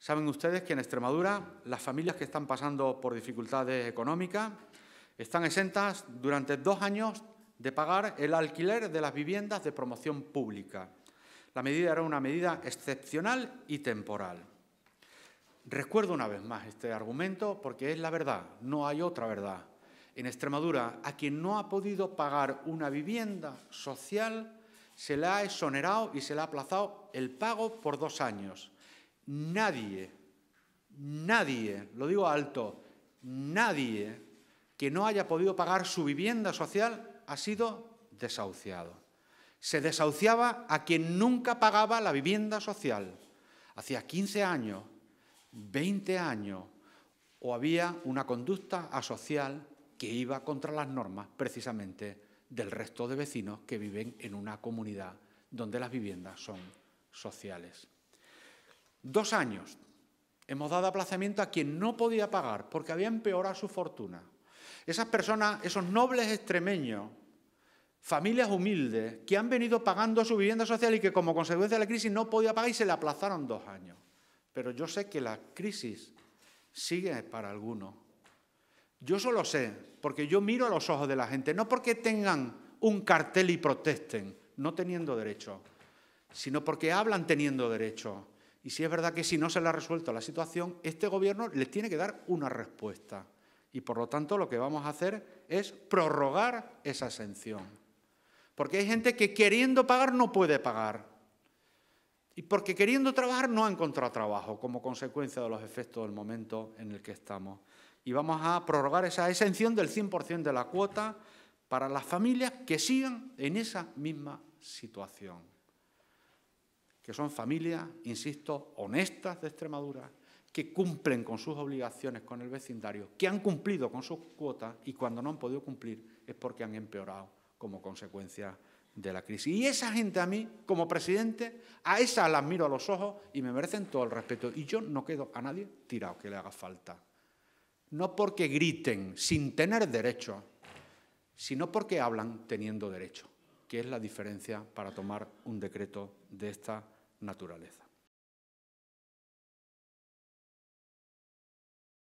Saben ustedes que en Extremadura las familias que están pasando por dificultades económicas están exentas durante 2 años de pagar el alquiler de las viviendas de promoción pública. La medida era una medida excepcional y temporal. Recuerdo una vez más este argumento porque es la verdad, no hay otra verdad. En Extremadura, a quien no ha podido pagar una vivienda social, se le ha exonerado y se le ha aplazado el pago por 2 años. Nadie, lo digo alto, nadie que no haya podido pagar su vivienda social ha sido desahuciado. Se desahuciaba a quien nunca pagaba la vivienda social. Hacía 15 años, 20 años, o había una conducta asocial que iba contra las normas precisamente del resto de vecinos que viven en una comunidad donde las viviendas son sociales. 2 años hemos dado aplazamiento a quien no podía pagar porque había empeorado su fortuna. Esas personas, esos nobles extremeños, familias humildes, que han venido pagando su vivienda social y que como consecuencia de la crisis no podía pagar y se le aplazaron 2 años. Pero yo sé que la crisis sigue para algunos. Yo solo sé, porque yo miro a los ojos de la gente, no porque tengan un cartel y protesten, no teniendo derecho, sino porque hablan teniendo derecho. Y si es verdad que si no se le ha resuelto la situación, este Gobierno les tiene que dar una respuesta. Y por lo tanto lo que vamos a hacer es prorrogar esa exención. Porque hay gente que queriendo pagar no puede pagar. Y porque queriendo trabajar no ha encontrado trabajo como consecuencia de los efectos del momento en el que estamos. Y vamos a prorrogar esa exención del 100% de la cuota para las familias que sigan en esa misma situación. Que son familias, insisto, honestas de Extremadura, que cumplen con sus obligaciones con el vecindario, que han cumplido con sus cuotas y cuando no han podido cumplir es porque han empeorado como consecuencia de la crisis. Y esa gente a mí, como presidente, a esas las miro a los ojos y me merecen todo el respeto. Y yo no quedo a nadie tirado que le haga falta. No porque griten sin tener derecho, sino porque hablan teniendo derecho, que es la diferencia para tomar un decreto de esta naturaleza.